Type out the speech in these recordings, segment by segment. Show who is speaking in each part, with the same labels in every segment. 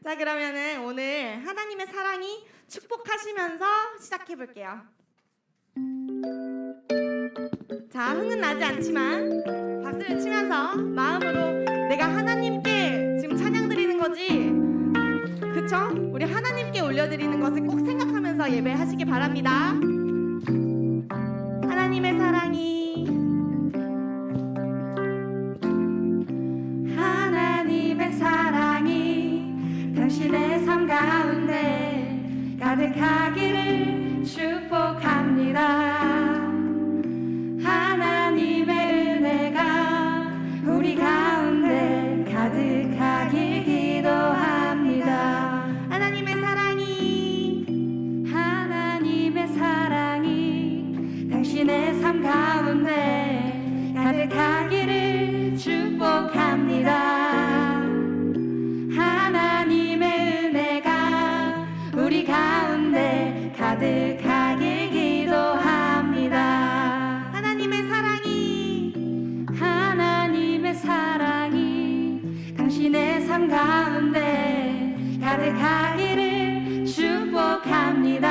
Speaker 1: 자, 그러면은 오늘 하나님의 사랑이 축복하시면서 시작해 볼게요. 자, 흥은 나지 않지만 박수를 치면서 마음으로 내가 하나님께 지금 찬양 드리는 거지, 그쵸? 우리 하나님께 올려드리는 것을 꼭 생각하면서 예배하시기 바랍니다. 하나님의 사랑이
Speaker 2: 당신의 삶 가운데 가득하기를 축복합니다. 하나님의 은혜가 우리 가운데 가득하길 기도합니다.
Speaker 1: 하나님의
Speaker 2: 사랑이 당신의 삶 가운데 가득하기를 축복합니다. 우리 가운데 가득하길 기도합니다.
Speaker 1: 하나님의
Speaker 2: 사랑이 당신의 삶 가운데 가득하기를 축복합니다.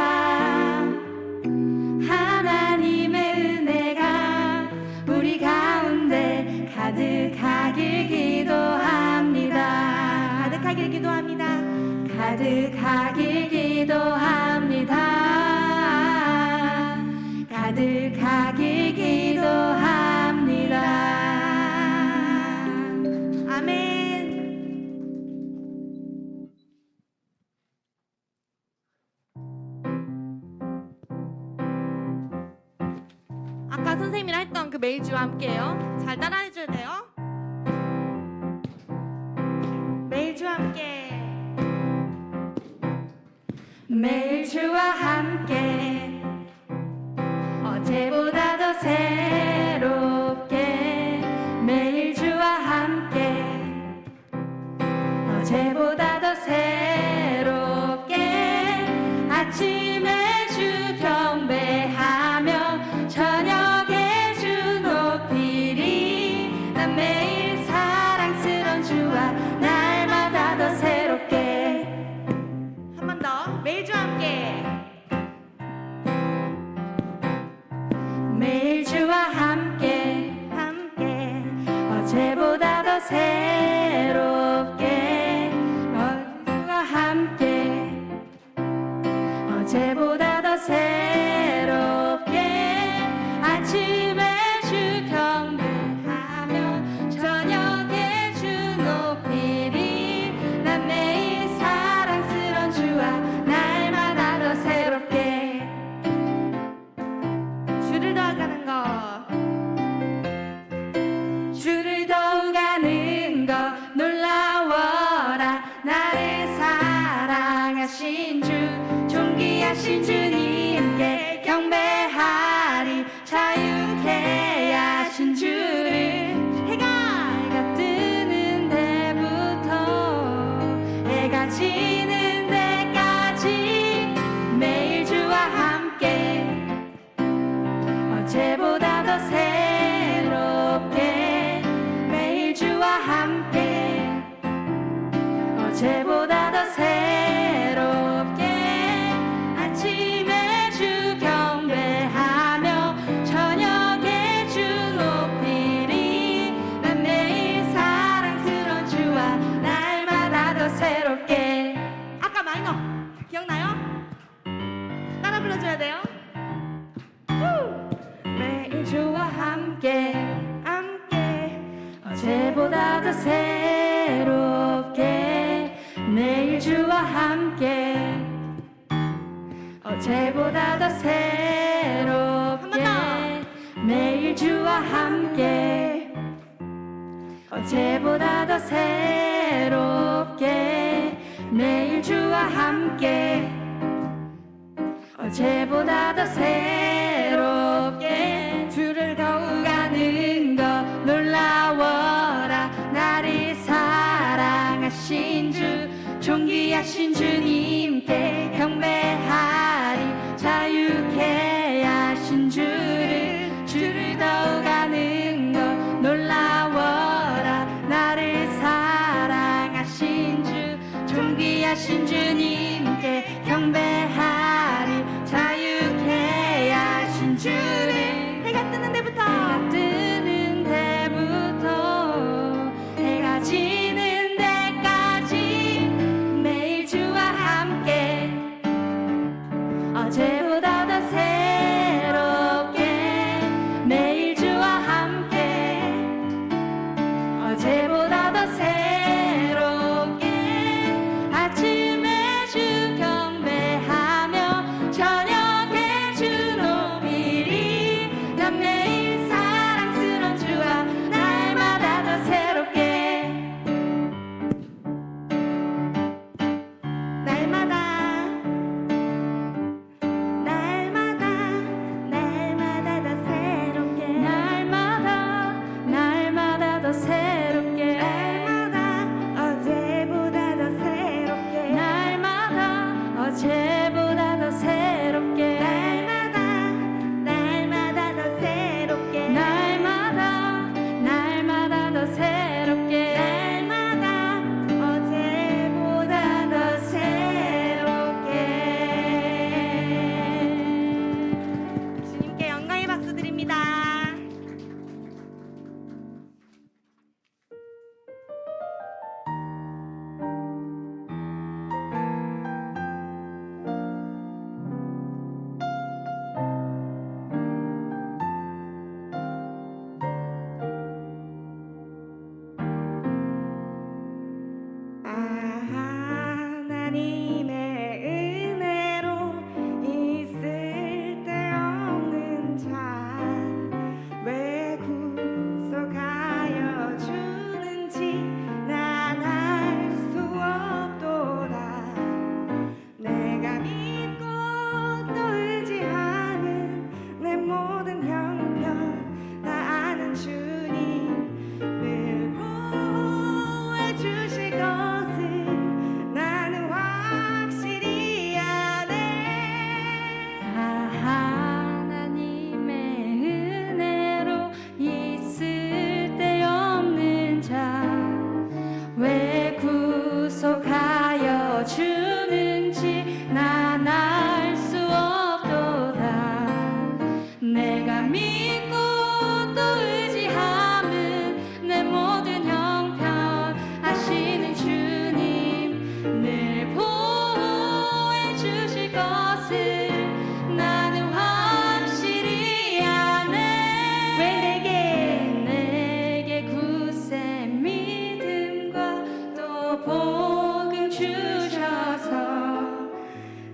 Speaker 2: 하나님의 은혜가 우리 가운데 가득하길 기도합니다.
Speaker 1: 가득하길 기도합니다.
Speaker 2: 가득하길 기도합니다. 가득하길 기도합니다.
Speaker 1: 아멘. 아까 선생님이랑 했던 그 매일 주와 함께요. 잘 따라해 줘야 돼요. 매일 주와 함께.
Speaker 2: 매일 주와 함께 어제보다 더 새롭게 매일 주와 함께 어제보다 더 새롭게 아침에 주 경배하며 저녁에 주 높이리. 난 매일 사랑스러운 주와 날마다 더 새롭게.
Speaker 1: 매일 주와 함께.
Speaker 2: 매일 주와 함께 어제보다 더 새롭게 어제와 함께 어제보다 더 새롭게 아침에 주 경배하며 저녁에 주 높이리. 난 매일 사랑스러운 주와 날마다 더 새롭게.
Speaker 1: 주를 더하는 것.
Speaker 2: 주를 더욱아는 것 놀라워라. 나를 사랑하신 주 존귀하신 주님께 경배하리. 자유케 하신 주를 해가 뜨는 데부터 해가 지는 데까지 매일 주와 함께 어제보다 더 새롭게 매일 주와 함께 어제보다 더 새롭게 아침에 주 경배하며 저녁에 주 높이리. 난 매일 사랑스러운 주와 날마다 더 새롭게.
Speaker 1: 아까 마이너 기억나요? 따라 불러줘야 돼요.
Speaker 2: 매일 주와 함께 어제보다 더 새롭게 매일 주와 함께 어제보다 더 새롭게 매일 주와 함께 어제보다 더 새롭게 매일 주와 함께 어제보다 더 새롭게 주를 더욱 아는 것 놀라워라. 나를 사랑하신 주 존귀하신 주님께 경배하리. 자유케 하신 주를 더욱 아는 것 놀라워라. 나를 사랑하신 주 존귀하신 존귀하신 주님께 경배하리 자유케 하신 주를
Speaker 1: 해가 뜨는 데부터
Speaker 2: 해가 뜨는 데부터 해가 지는 데까지 매일 주와 함께 어제보다 더 새롭게 매일 주와 함께 어제보다 더 새롭게 아침에 주 경배하며 저녁에 주 높이리 난 매일 사랑스러운 주와 날마다 더 새롭게
Speaker 1: 날마다 더 새롭게
Speaker 2: 날마다 더 새롭게
Speaker 1: 날마다 어제보다 더 새롭게
Speaker 2: 날마다 어제보다 더 새롭게
Speaker 1: 날마다 더 새롭게
Speaker 2: 날마다 더 새롭게
Speaker 1: 날마다 어제보다 더 새롭게 주님께 영광의 박수 드립니다. 하나님의 은혜로 있을 데 없는 자 왜 구속하여 주는지 난 알 수 없도다. 내가 믿고 또 의지하는 내 모든 형편 다 아는 주님 늘 보호해 주실 것을 나는 확실히 아네.
Speaker 2: 하나님의 은혜로 있을 데 없는 자 왜 구속하여 주는지 난 알 수 없도다. 내가 믿고 또 의지함은 내 모든 형편 하시는 주님 늘 보호해 주실 것을 나는 확실히 아네. 왜 내게 굳세 믿음과 또 복음 주셔서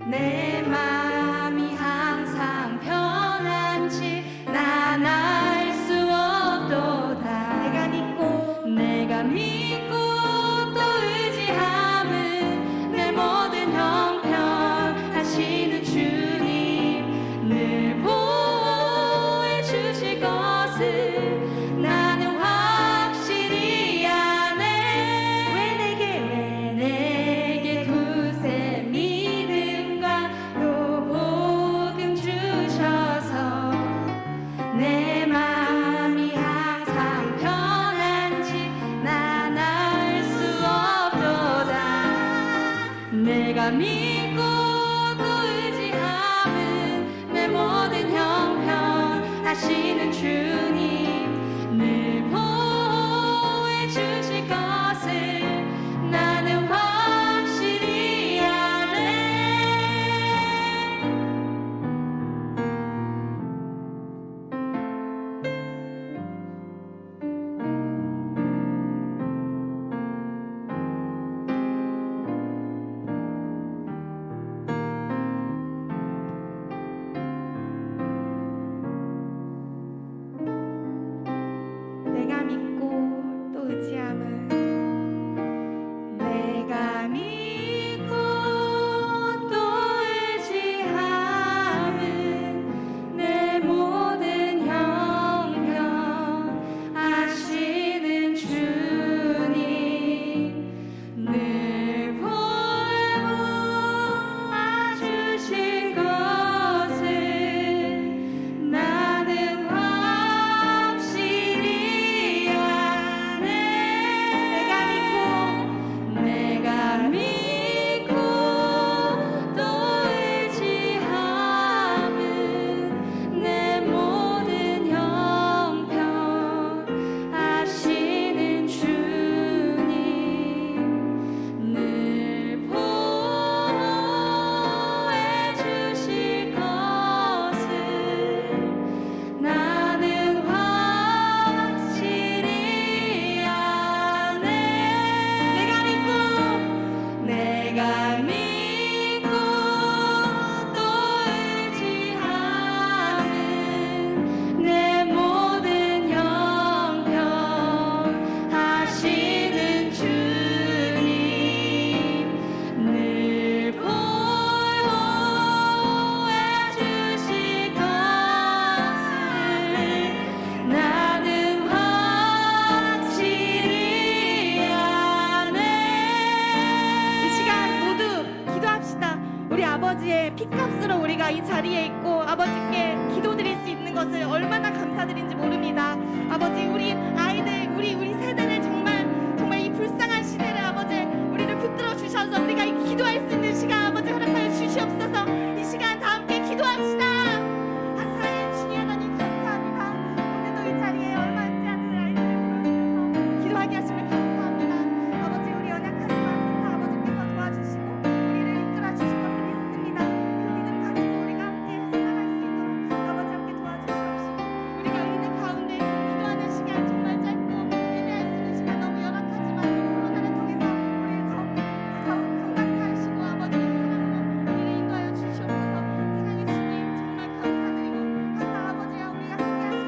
Speaker 2: 내 마음이 항상 편한지 난 알 수 없도다. 내가 믿고 또 의지함은 내 모든 형편 하시는 주님 늘 보호해 주실 것을 나는 확실히 아네. 왜 내게 굳세 믿음과 또 복음 주셔서 내 마음이 항상 편한지 난 알 수 없도다. 내가 믿고 또 의지함은 내 모든 형편 하시는 주님 늘 보호해 주실 것을 나는 확실히 아네.
Speaker 1: 피값으로 우리가 이 자리에 있고 아버지께 기도드릴 수 있는 것을 얼마나 감사드린지 모릅니다. 아버지, 우리 아이들, 우리 세대를 정말 이 불쌍한 시대를 아버지 우리를 붙들어 주셔서 우리가 이 기도할 수 있는 시간 아버지 허락하여 주시옵소서. 이 시간 다 함께 기도합시다. 사랑의 주님 하나님 감사합니다. 오늘도 이 자리에 얼마지 않은 아이들을 불러주셔서 기도하게 하심을 감사합니다. 아버지, 우리 연약하지만 항상 아버지께서 도와주시고 우리를 이끌어 주실 것을 믿습니다. 그 믿음 가지고 우리가 함께 살아갈 수 있도록 아버지 함께 도와주시옵시고, 우리가 은혜 가운데 기도하는 시간 정말 짧고 예배할 수 있는 시간 너무 열악하지만 이 코로나를 통해서 우리를 더욱 감각케 하시고 아버지의 사랑으로 우리를 인도하여 주시옵소서. 사랑의 주님 정말 감사드리고 항상 아버지와 우리가 함께 하시니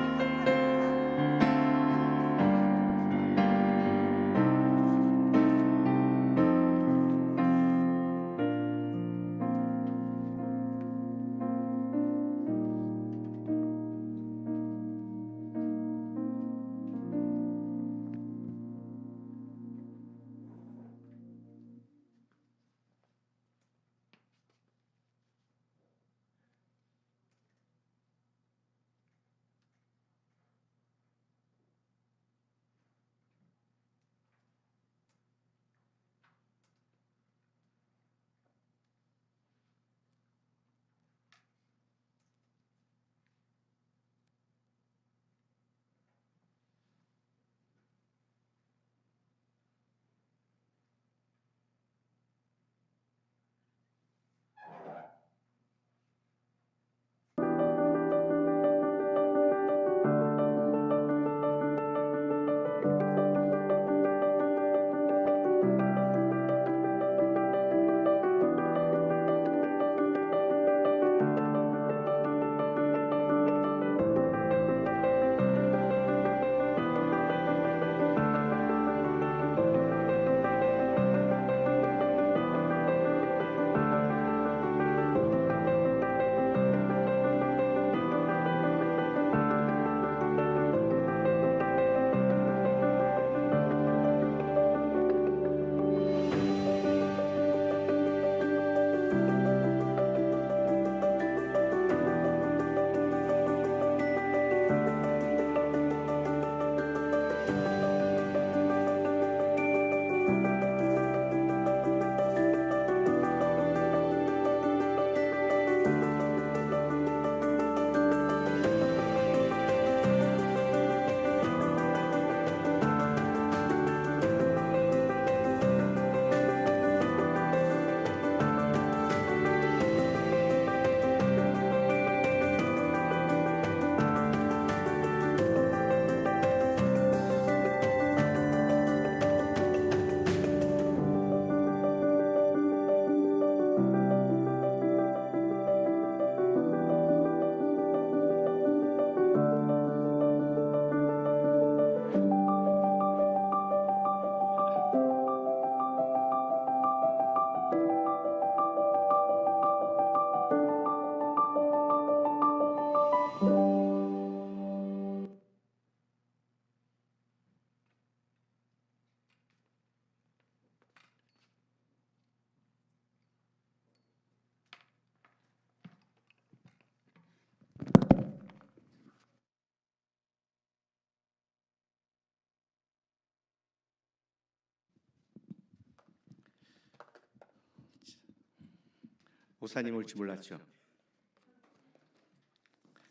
Speaker 3: 목사님 올 줄 몰랐죠.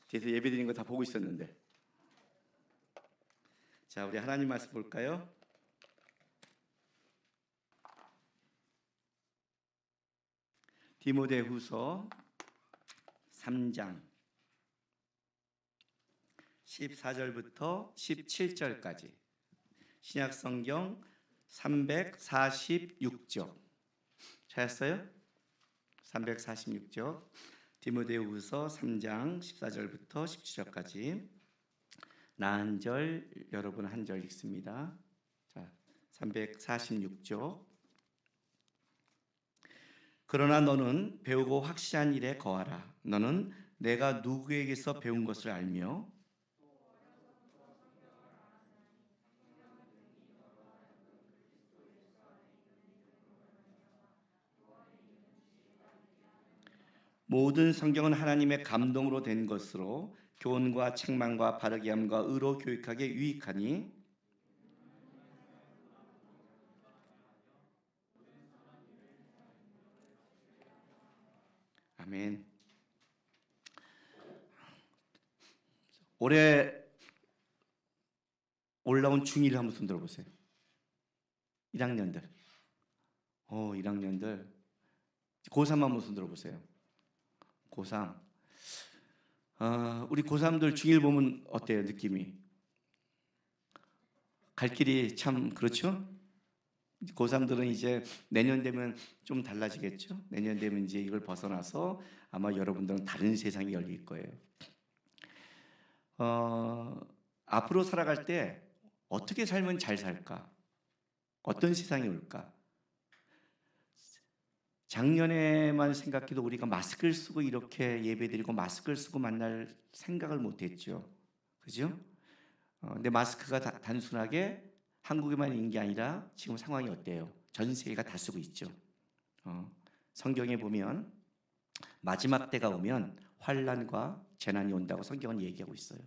Speaker 3: 뒤에서 예배드리는 거 다 보고 있었는데. 자, 우리 하나님 말씀 볼까요? 디모데후서 3장 14절부터 17절까지 신약성경 346쪽 찾았어요? 346쪽 디모데후서 3장 14절부터 17절까지 나 한 절 여러분 한 절 읽습니다. 자, 346쪽. 그러나 너는 배우고 확실한 일에 거하라. 너는 내가 누구에게서 배운 것을 알며 모든 성경은 하나님의 감동으로 된 것으로 교훈과 책망과 바르게 함과 의로 교육하게 유익하니 아멘. 올해 올라온 중1 한번 손 들어보세요. 1학년들. 1학년들. 고3 한번 손 들어보세요. 고3. 우리 고3들 중1 보면 어때요, 느낌이? 갈 길이 참 그렇죠? 고3들은 이제 내년 되면 좀 달라지겠죠? 내년 되면 이제 이걸 벗어나서 아마 여러분들은 다른 세상이 열릴 거예요. 앞으로 살아갈 때 어떻게 살면 잘 살까? 어떤 세상이 올까? 작년에만 생각해도 우리가 마스크를 쓰고 이렇게 예배드리고 마스크를 쓰고 만날 생각을 못했죠. 그죠? 근데 마스크가 단순하게 한국에만 있는 게 아니라 지금 상황이 어때요? 전 세계가 다 쓰고 있죠. 성경에 보면 마지막 때가 오면 환난과 재난이 온다고 성경은 얘기하고 있어요.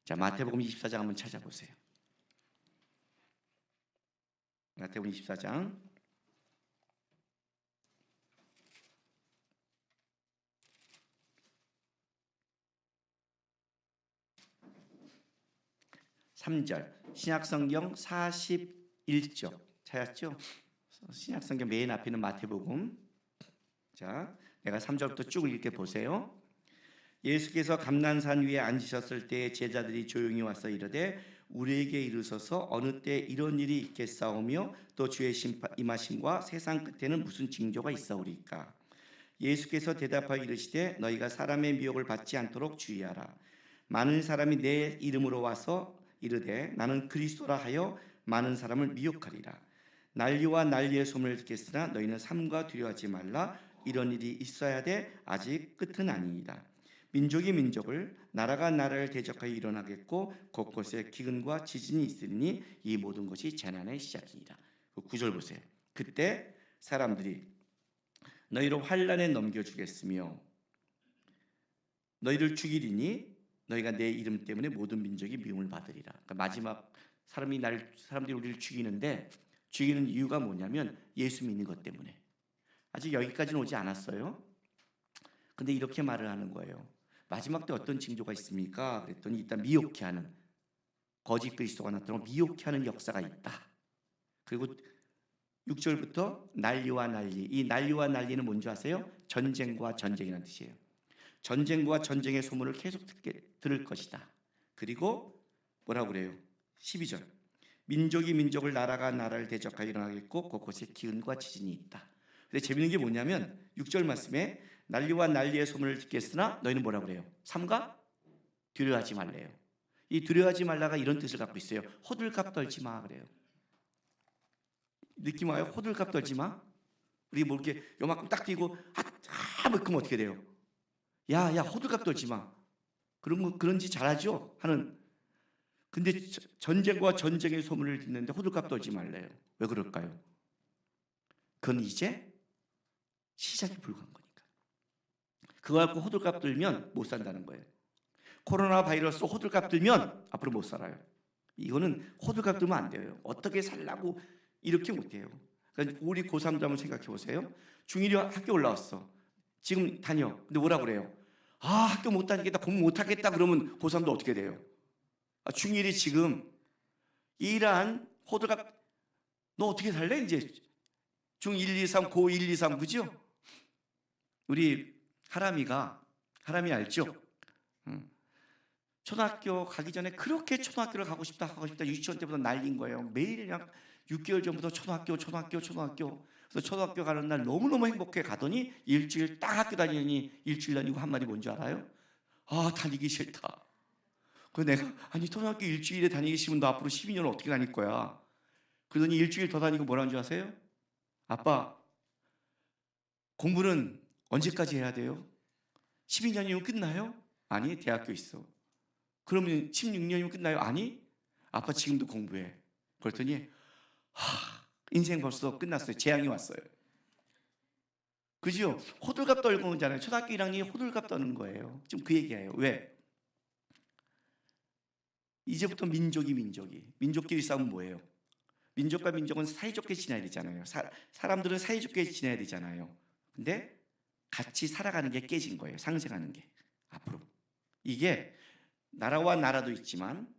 Speaker 3: 자, 마태복음 24장 한번 찾아보세요. 마태복음 24장 3절 신약성경 41쪽 찾았죠? 신약성경 맨 앞에 있는 마태복음. 자, 내가 3절부터 쭉 읽게 보세요. 예수께서 감난산 위에 앉으셨을 때 제자들이 조용히 와서 이르되 우리에게 이르소서 어느 때 이런 일이 있겠사오며 또 주의 임하심과 세상 끝에는 무슨 징조가 있사오리까? 예수께서 대답하여 이르시되 너희가 사람의 미혹을 받지 않도록 주의하라. 많은 사람이 내 이름으로 와서 이르되 나는 그리스도라 하여 많은 사람을 미혹하리라. 난리와 난리의 소문을 듣겠으나 너희는 삼가 두려워하지 말라. 이런 일이 있어야 돼 아직 끝은 아니니라. 민족이 민족을 나라가 나라를 대적하여 일어나겠고 곳곳에 기근과 지진이 있으니 이 모든 것이 재난의 시작이니라. 9절 보세요. 그때 사람들이 너희를 환난에 넘겨주겠으며 너희를 죽이리니 너희가 내 이름 때문에 모든 민족이 미움을 받으리라. 그러니까 마지막 사람들이 우리를 죽이는데 죽이는 이유가 뭐냐면 예수 믿는 것 때문에. 아직 여기까지는 오지 않았어요. 근데 이렇게 말을 하는 거예요. 마지막 때 어떤 징조가 있습니까? 그랬더니 일단 미혹해 하는 거짓 그리스도가 나타나고 미혹해 하는 역사가 있다. 그리고 6절부터 난리와 난리. 이 난리와 난리는 뭔지 아세요? 전쟁과 전쟁이라는 뜻이에요. 전쟁과 전쟁의 소문을 계속 들을 것이다. 그리고 뭐라고 그래요? 12절. 민족이 민족을 나라가 나라를 대적하여 일어나겠고 곳곳에 기근과 지진이 있다. 근데 재밌는 게 뭐냐면 6절 말씀에 난리와 난리의 소문을 듣겠으나 너희는 뭐라고 그래요? 삼가 두려워하지 말래요. 이 두려워하지 말라가 이런 뜻을 갖고 있어요. 호들갑 떨지 마 그래요. 느낌 와요? 호들갑 떨지 마. 우리 뭐 이렇게 요만큼 딱 띄고 뭐 그러면 어떻게 돼요? 야 호들갑 떨지 마. 그런지 잘하죠 하는. 근데 전쟁과 전쟁의 소문을 듣는데 호들갑 떨지 말래요. 왜 그럴까요? 그건 이제 시작이 불과한 거니까. 그거 갖고 호들갑 들면 못 산다는 거예요. 코로나 바이러스 호들갑 들면 앞으로 못 살아요. 이거는 호들갑 들면 안 돼요. 어떻게 살라고 이렇게 못 해요. 그러니까 우리 고3도 한번 생각해 보세요. 중1이 학교 올라왔어. 지금 다녀. 근데 뭐라 그래요? 학교 못 다니겠다, 공부 못 하겠다 그러면 고3도 어떻게 돼요? 중1이 지금 이러한 호들갑 너 어떻게 살래? 이제 중1, 2, 3, 고 1, 2, 3 그죠? 우리 하람이 알죠? 초등학교 가기 전에 그렇게 초등학교를 가고 싶다 유치원 때부터 날린 거예요. 매일 그냥 6개월 전부터 초등학교. 그래서 초등학교 가는 날 너무너무 행복해 가더니 일주일 딱 학교 다니니 일주일 다니고 한 말이 뭔지 알아요? 다니기 싫다. 그래서 내가 초등학교 일주일에 다니기 싫으면 너 앞으로 12년을 어떻게 다닐 거야? 그러더니 일주일 더 다니고 뭐라는 줄 아세요? 아빠 공부는 언제까지 해야 돼요? 12년이면 끝나요? 아니 대학교 있어. 그러면 16년이면 끝나요? 아니 아빠 지금도 공부해. 그랬더니 인생 벌써 끝났어요. 재앙이 왔어요. 그죠? 호들갑 떨고 오잖아요. 초등학교 1학년이 호들갑 떠는 거예요. 지금 그 얘기예요. 왜? 이제부터 민족끼리 싸우면 뭐예요? 민족과 민족은 사이좋게 지내야 되잖아요. 사람들은 사이좋게 지내야 되잖아요. 근데 같이 살아가는 게 깨진 거예요. 상생하는 게 앞으로. 이게 나라와 나라도 있지만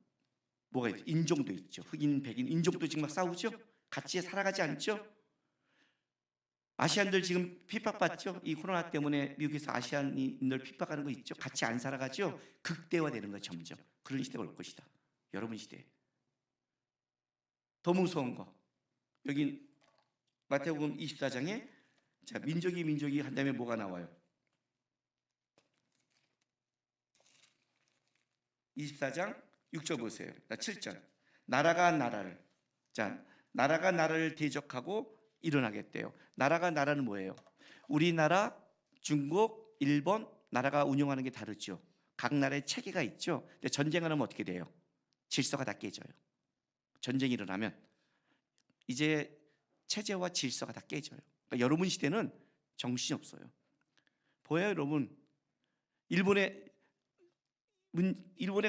Speaker 3: 뭐가 있죠? 인종도 있죠. 흑인, 백인, 인종도 지금 막 싸우죠. 같이 살아가지 않죠. 아시안들 지금 핍박받죠. 이 코로나 때문에 미국에서 아시안인들 핍박하는 거 있죠. 같이 안 살아가죠. 극대화되는 거 점점. 그런 시대가 올 것이다. 여러분 시대. 더 무서운 거. 여기 마태복음 24장에 자, 민족이 한 다음에 뭐가 나와요? 24장 6절 보세요. 7절. 나라가 나라를 대적하고 일어나겠대요. 나라가 나라는 뭐예요? 우리나라, 중국, 일본 나라가 운영하는 게 다르죠. 각 나라의 체계가 있죠. 근데 전쟁을 하면 어떻게 돼요? 질서가 다 깨져요. 전쟁이 일어나면 이제 체제와 질서가 다 깨져요. 그러니까 여러분 시대는 정신이 없어요. 보여요, 여러분. 일본에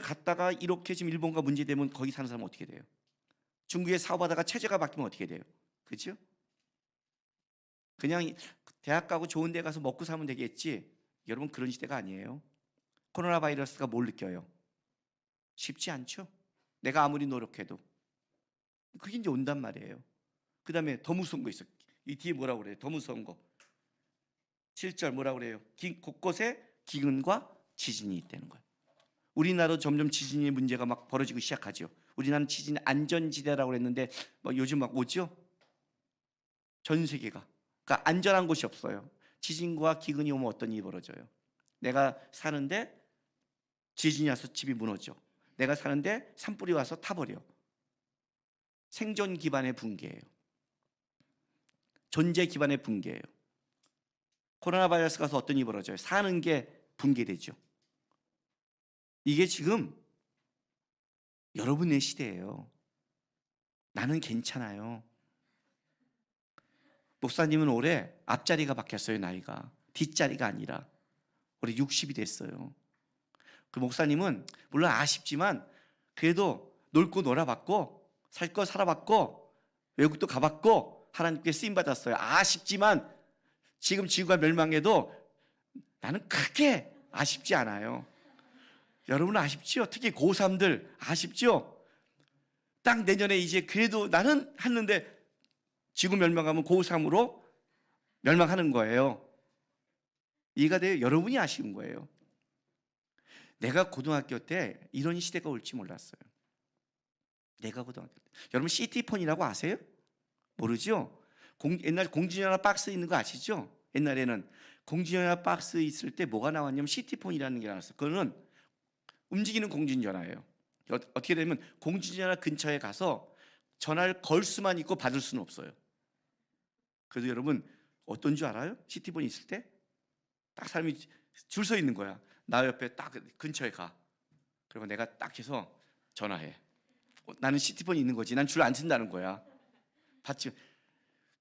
Speaker 3: 갔다가 이렇게 지금 일본과 문제되면 거기 사는 사람은 어떻게 돼요? 중국에 사업하다가 체제가 바뀌면 어떻게 돼요? 그렇죠? 그냥 대학 가고 좋은 데 가서 먹고 살면 되겠지. 여러분 그런 시대가 아니에요. 코로나 바이러스가 뭘 느껴요? 쉽지 않죠. 내가 아무리 노력해도 그게 이제 온단 말이에요. 그 다음에 더 무서운 거 있어요. 이 뒤에 뭐라고 그래요? 더 무서운 거 7절 뭐라고 그래요? 곳곳에 기근과 지진이 있다는 거예요. 우리나라도 점점 지진의 문제가 막 벌어지고 시작하죠. 우리나라는 지진 안전지대라고 했는데 뭐 요즘 막 오죠. 전 세계가. 그러니까 안전한 곳이 없어요. 지진과 기근이 오면 어떤 일이 벌어져요? 내가 사는데 지진이 와서 집이 무너져. 내가 사는데 산불이 와서 타버려. 생존 기반의 붕괴예요. 존재 기반의 붕괴예요. 코로나 바이러스 가서 어떤 일이 벌어져요? 사는 게 붕괴되죠. 이게 지금 여러분의 시대예요. 나는 괜찮아요. 목사님은 올해 앞자리가 바뀌었어요. 나이가 뒷자리가 아니라 올해 60이 됐어요. 그 목사님은 물론 아쉽지만 그래도 놀고 놀아봤고 살 거 살아봤고 외국도 가봤고 하나님께 쓰임 받았어요. 아쉽지만 지금 지구가 멸망해도 나는 크게 아쉽지 않아요. 여러분 아쉽죠? 특히 고3들 아쉽죠? 딱 내년에 이제 그래도 나는 했는데 지구 멸망하면 고3으로 멸망하는 거예요. 이해가 돼요? 여러분이 아쉬운 거예요. 내가 고등학교 때 이런 시대가 올지 몰랐어요. 내가 고등학교 때. 여러분 시티폰이라고 아세요? 모르죠? 옛날 공중전화 박스 있는 거 아시죠? 옛날에는 공중전화 박스 있을 때 뭐가 나왔냐면 시티폰이라는 게 나왔어요. 그거는 움직이는 공중전화예요. 어떻게 되면 공중전화 근처에 가서 전화를 걸 수만 있고 받을 수는 없어요. 그래도 여러분 어떤 줄 알아요? 시티폰 있을 때 딱 사람이 줄 서 있는 거야. 나 옆에 딱 근처에 가. 그리고 내가 딱 해서 전화해. 나는 시티폰이 있는 거지. 난 줄 안 쓴다는 거야. 봤지?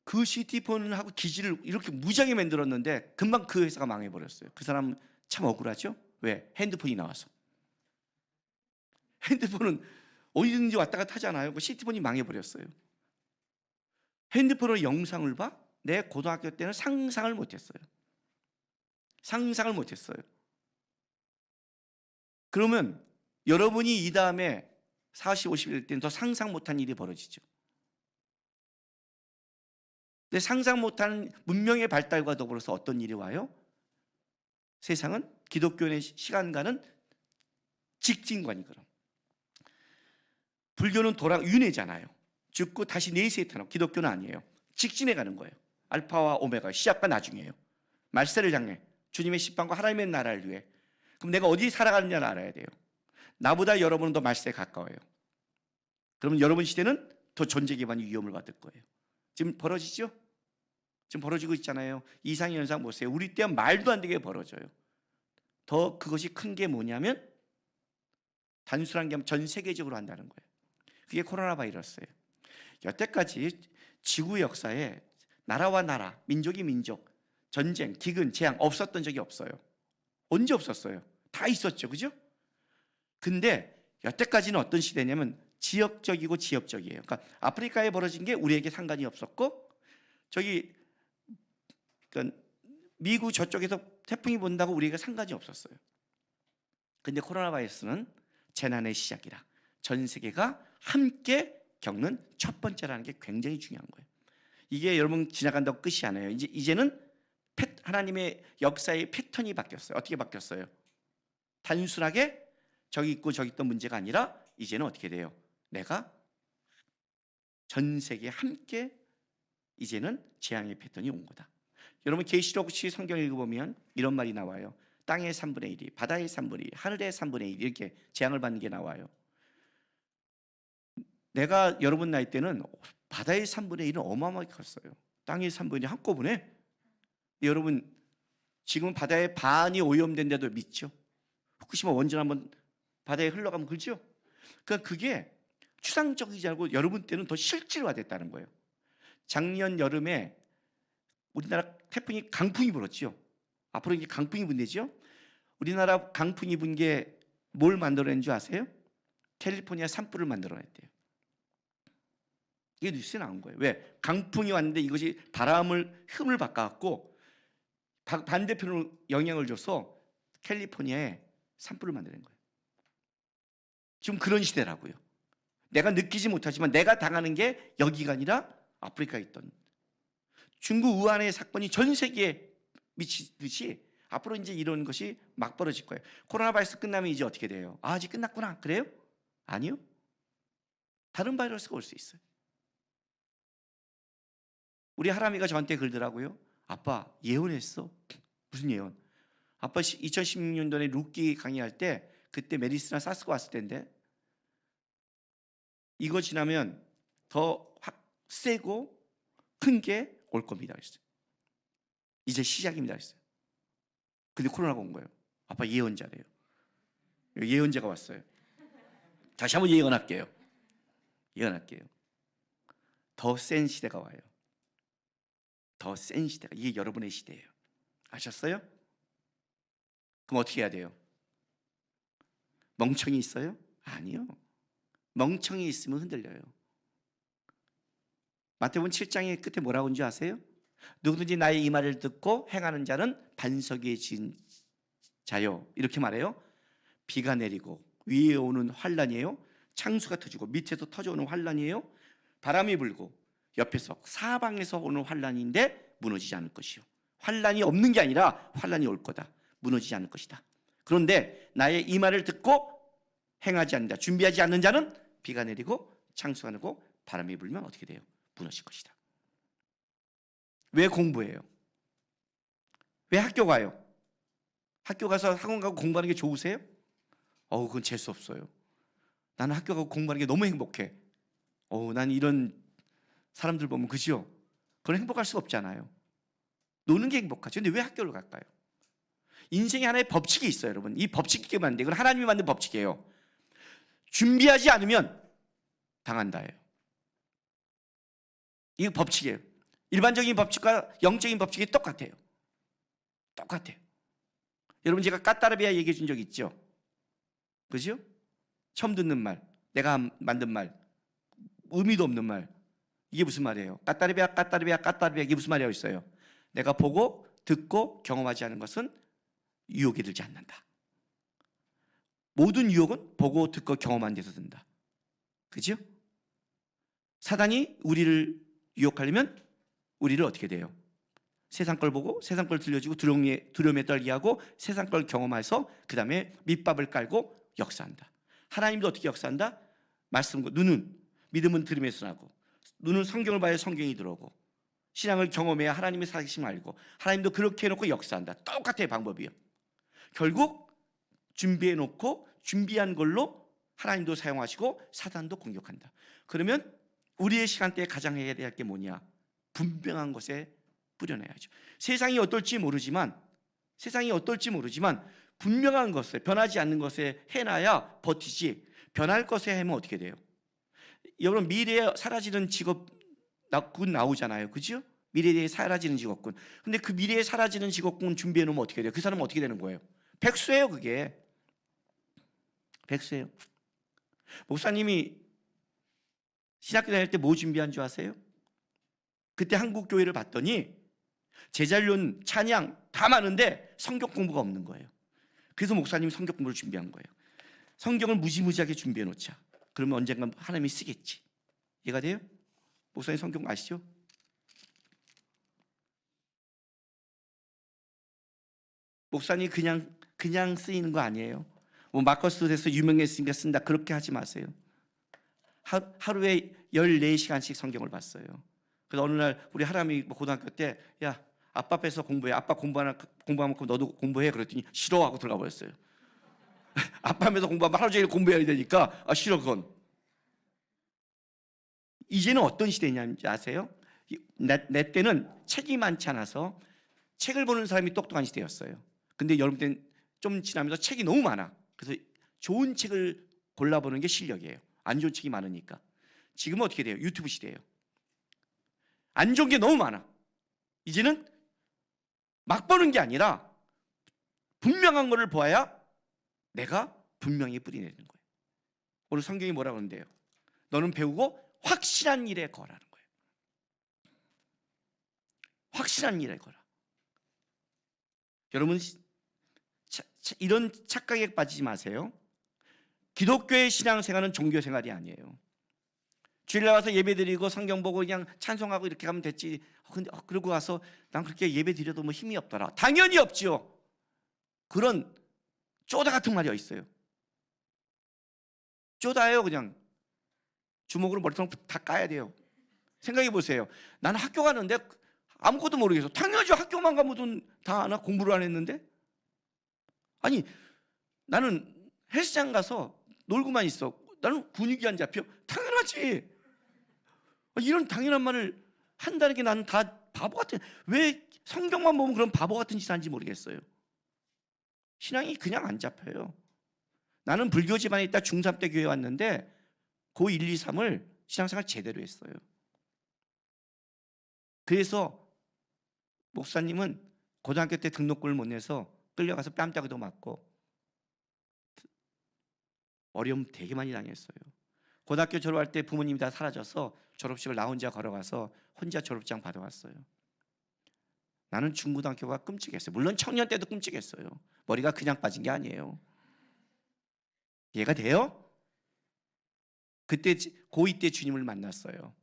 Speaker 3: 그 시티폰하고 기지를 이렇게 무지하게 만들었는데 금방 그 회사가 망해버렸어요. 그 사람 참 억울하죠? 왜? 핸드폰이 나와서. 핸드폰은 어디든지 왔다 갔다 하잖아요. 그 시티폰이 망해버렸어요. 핸드폰으로 영상을 봐? 내 고등학교 때는 상상을 못했어요. 상상을 못했어요. 그러면 여러분이 이 다음에 40, 50일 될 때는 더 상상 못한 일이 벌어지죠. 근데 상상 못한 문명의 발달과 더불어서 어떤 일이 와요? 세상은 기독교의 시간과는 직진관이 그럼. 불교는 윤회잖아요. 죽고 다시 내세에 타는. 기독교는 아니에요. 직진해 가는 거예요. 알파와 오메가, 시작과 나중이에요. 말세를 향해 주님의 십방과 하나님의 나라를 위해. 그럼 내가 어디 살아가느냐를 알아야 돼요. 나보다 여러분은 더 말세에 가까워요. 그러면 여러분 시대는 더 존재 기반이 위험을 받을 거예요. 지금 벌어지죠? 지금 벌어지고 있잖아요. 이상의 현상 보세요. 우리 때는 말도 안 되게 벌어져요. 더 그것이 큰 게 뭐냐면 단순한 게 아니라 전 세계적으로 한다는 거예요. 그게 코로나 바이러스예요. 여태까지 지구 역사에 나라와 나라, 민족이 민족, 전쟁, 기근, 재앙 없었던 적이 없어요. 언제 없었어요? 다 있었죠, 그죠? 근데 여태까지는 어떤 시대냐면 지역적이고 지역적이에요. 그러니까 아프리카에 벌어진 게 우리에게 상관이 없었고, 저기 그러니까 미국 저쪽에서 태풍이 본다고 우리에게 상관이 없었어요. 근데 코로나 바이러스는 재난의 시작이라 전 세계가 함께 겪는 첫 번째라는 게 굉장히 중요한 거예요. 이게 여러분 지나간다고 끝이 아니에요. 이제는 하나님의 역사의 패턴이 바뀌었어요. 어떻게 바뀌었어요? 단순하게 저기 있고 저기 있던 문제가 아니라 이제는 어떻게 돼요? 내가 전 세계에 함께 이제는 재앙의 패턴이 온 거다. 여러분 계시록 혹시 성경 읽어보면 이런 말이 나와요. 땅의 3분의 1이, 바다의 3분의 1, 하늘의 3분의 1 이렇게 재앙을 받는 게 나와요. 내가 여러분 나이 때는 바다의 3분의 1은 어마어마하게 컸어요. 땅의 3분의 1 한꺼번에. 여러분 지금 바다의 반이 오염된데도 믿죠? 후쿠시마 원전 한번 바다에 흘러가면 그렇죠? 그러니까 그게 추상적이지 않고 여러분 때는 더 실질화됐다는 거예요. 작년 여름에 우리나라 태풍이 강풍이 불었죠. 앞으로 이제 강풍이 분대죠. 우리나라 강풍이 분 게 뭘 만들어낸 줄 아세요? 캘리포니아 산불을 만들어냈대요. 이게 뉴스에 나온 거예요. 왜? 강풍이 왔는데 이것이 바람을 흠을 바꿔갖고 반대편으로 영향을 줘서 캘리포니아에 산불을 만드는 거예요. 지금 그런 시대라고요. 내가 느끼지 못하지만 내가 당하는 게 여기가 아니라 아프리카에 있던 중국 우한의 사건이 전 세계에 미치듯이 앞으로 이제 이런 것이 막 벌어질 거예요. 코로나 바이러스 끝나면 이제 어떻게 돼요? 아, 이제 끝났구나. 그래요? 아니요. 다른 바이러스가 올 수 있어요. 우리 하람이가 저한테 그러더라고요. 아빠 예언했어. 무슨 예언? 아빠 2016년도에 루키 강의할 때 그때 메리스나 사스가 왔을 텐데 이거 지나면 더 세고 큰 게 올 겁니다. 그랬어요. 이제 시작입니다. 그랬어요. 근데 코로나가 온 거예요. 아빠 예언자래요. 예언자가 왔어요. 다시 한번 예언할게요. 예언할게요. 더 센 시대가 와요. 더 센 시대가. 이게 여러분의 시대예요. 아셨어요? 그럼 어떻게 해야 돼요? 멍청이 있어요? 아니요. 멍청이 있으면 흔들려요. 마태복음 7장의 끝에 뭐라고 하는지 아세요? 누구든지 나의 이 말을 듣고 행하는 자는 반석 위에 지은 자요. 이렇게 말해요. 비가 내리고 위에 오는 환란이에요. 창수가 터지고 밑에서 터져오는 환란이에요. 바람이 불고 옆에서 사방에서 오는 환란인데 무너지지 않을 것이요. 환란이 없는 게 아니라 환란이 올 거다. 무너지지 않을 것이다. 그런데 나의 이 말을 듣고 행하지 않는 자, 준비하지 않는 자는 비가 내리고 창수가 나고 바람이 불면 어떻게 돼요? 무너질 것이다. 왜 공부해요? 왜 학교 가요? 학교 가서 학원 가고 공부하는 게 좋으세요? 그건 재수 없어요. 나는 학교 가고 공부하는 게 너무 행복해. 난 이런 사람들 보면 그죠? 그건 행복할 수 없잖아요. 노는 게 행복하죠. 근데 왜 학교를 갈까요? 인생에 하나의 법칙이 있어요, 여러분. 이 법칙이 만든 이건 하나님이 만든 법칙이에요. 준비하지 않으면 당한다예요. 이게 법칙이에요. 일반적인 법칙과 영적인 법칙이 똑같아요. 똑같아요. 여러분 제가 까따르비아 얘기해 준 적 있죠? 그죠? 처음 듣는 말, 내가 만든 말, 의미도 없는 말. 이게 무슨 말이에요? 까따르비아 이게 무슨 말이라고 있어요? 내가 보고 듣고 경험하지 않은 것은 유혹에 들지 않는다. 모든 유혹은 보고 듣고 경험한 데서 든다. 그죠? 사단이 우리를 유혹하려면 우리를 어떻게 돼요? 세상 걸 보고 세상 걸 들려주고 두려움에 떨게 하고 세상 걸 경험해서 그 다음에 밑밥을 깔고 역사한다. 하나님도 어떻게 역사한다? 말씀과 눈은 믿음은 들음에서 나고 눈은 성경을 봐야 성경이 들어오고 신앙을 경험해야 하나님의 살아계심을 알고 하나님도 그렇게 해놓고 역사한다. 똑같아요. 방법이요. 결국 준비해놓고 준비한 걸로 하나님도 사용하시고 사단도 공격한다. 그러면 우리의 시간대에 가장 해야 될 게 뭐냐? 분명한 것에 뿌려내야죠. 세상이 어떨지 모르지만 분명한 것에 변하지 않는 것에 해놔야 버티지. 변할 것에 하면 어떻게 돼요? 여러분 미래에 사라지는 직업 곧 나오잖아요. 그죠? 미래에 사라지는 직업군. 근데 그 미래에 사라지는 직업군 준비해 놓으면 어떻게 돼요? 그 사람은 어떻게 되는 거예요? 백수예요. 그게 백수예요. 목사님이 신학교 다닐 때 뭐 준비한 줄 아세요? 그때 한국 교회를 봤더니 제자윤, 찬양 다 많은데 성경 공부가 없는 거예요. 그래서 목사님이 성경 공부를 준비한 거예요. 성경을 무지무지하게 준비해 놓자. 그러면 언젠가 하나님이 쓰겠지. 이해가 돼요? 목사님 성경 아시죠? 목사님 그냥 쓰이는 거 아니에요. 뭐 마커스에서 유명했으니까 쓴다 그렇게 하지 마세요. 하루에 14시간씩 성경을 봤어요. 그래서 어느 날 우리 하람이 고등학교 때 야 아빠 뺏어 공부해. 아빠 공부하면 너도 공부해. 그랬더니 싫어 하고 들어가 버렸어요. 아빠 하면서 공부하면 하루 종일 공부해야 되니까 싫어 그건. 이제는 어떤 시대냐는지 아세요? 내 때는 책이 많지 않아서 책을 보는 사람이 똑똑한 시대였어요. 근데 여러분 때는 좀 지나면서 책이 너무 많아. 그래서 좋은 책을 골라보는 게 실력이에요. 안 좋은 책이 많으니까. 지금은 어떻게 돼요? 유튜브 시대예요. 안 좋은 게 너무 많아. 이제는 막 보는 게 아니라 분명한 거를 보아야 내가 분명히 뿌리내는 거예요. 오늘 성경이 뭐라고 하는데요? 너는 배우고 확실한 일에 거라는 거예요. 확실한 일에 거라. 여러분 이런 착각에 빠지지 마세요. 기독교의 신앙생활은 종교생활이 아니에요. 주일날 와서 예배드리고 성경 보고 그냥 찬송하고 이렇게 가면 됐지. 근데 그러고 와서 난 그렇게 예배드려도 뭐 힘이 없더라. 당연히 없지요. 그런 쪼다 같은 말이 있어요. 쪼다예요. 그냥 주먹으로 머리통 다 까야 돼요. 생각해 보세요. 나는 학교 가는데 아무것도 모르겠어. 당연하죠. 학교만 가면 다 아나. 공부를 안 했는데. 아니 나는 헬스장 가서 놀고만 있어. 나는 근육이 안 잡혀. 당연하지. 이런 당연한 말을 한다는 게 나는 다 바보 같은. 왜 성경만 보면 그런 바보 같은 짓을 하는지 모르겠어요. 신앙이 그냥 안 잡혀요. 나는 불교 집안에 있다 중3 때 교회 왔는데 고 1, 2, 3을 신앙생활 제대로 했어요. 그래서 목사님은 고등학교 때 등록금을 못 내서 끌려가서 뺨따구도 맞고 어려움 되게 많이 당했어요. 고등학교 졸업할 때 부모님이 다 사라져서 졸업식을 나 혼자 걸어가서 혼자 졸업장 받아왔어요. 나는 중고등학교가 끔찍했어요. 물론 청년 때도 끔찍했어요. 머리가 그냥 빠진 게 아니에요. 이해가 돼요? 그때 고2 때 주님을 만났어요.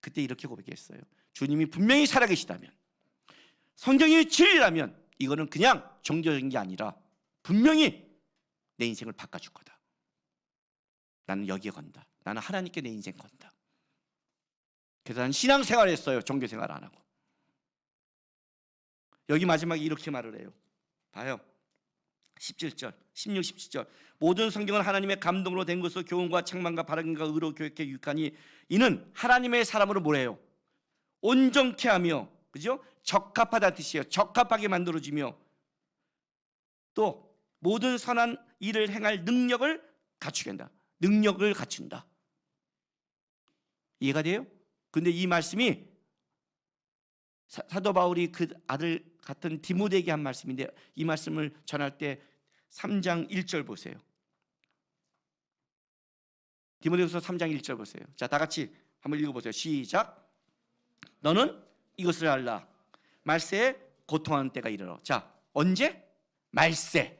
Speaker 3: 그때 이렇게 고백했어요. 주님이 분명히 살아계시다면, 성경이 진리라면 이거는 그냥 종교적인 게 아니라 분명히 내 인생을 바꿔줄 거다. 나는 여기에 건다. 나는 하나님께 내 인생 건다. 그래서 나는 신앙생활을 했어요. 종교생활 안 하고. 여기 마지막에 이렇게 말을 해요. 봐요. 17절, 16, 17절. 모든 성경은 하나님의 감동으로 된 것으로 교훈과 책망과 바람과 의로 교육해 유익하니 이는 하나님의 사람으로 뭐래요? 온전케 하며, 그죠? 적합하다 뜻이에요. 적합하게 만들어지며 또 모든 선한 일을 행할 능력을 갖추게 한다. 능력을 갖춘다. 이해가 돼요? 근데 이 말씀이 사도 바울이 그 아들 같은 디모데에게 한 말씀인데 이 말씀을 전할 때 3장 1절 보세요. 디모데후서 3장 1절 보세요. 자, 다 같이 한번 읽어보세요. 시작. 너는 이것을 알라. 말세에 고통하는 때가 이르러. 자, 언제? 말세.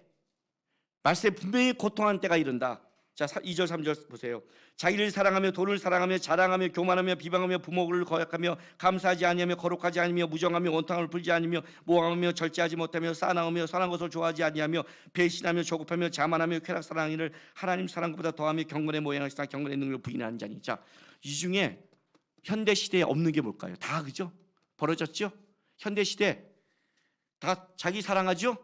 Speaker 3: 말세에 분명히 고통하는 때가 이른다. 자, 2절 3절 보세요. 자기를 사랑하며 돈을 사랑하며 자랑하며 교만하며 비방하며 부모를 거역하며 감사하지 아니하며 거룩하지 아니며 무정하며 원탕을 풀지 아니며 모함하며 절제하지 못하며 싸나우며 선한 것을 좋아하지 아니하며 배신하며 조급하며 자만하며 쾌락 사랑하는 일을 하나님 사랑보다 더하며 경건의 모양을 쌓아 경건의 능력을 부인하는 자니. 자, 이 중에 현대 시대에 없는 게 뭘까요? 다 그죠? 벌어졌죠? 현대 시대 다 자기 사랑하죠?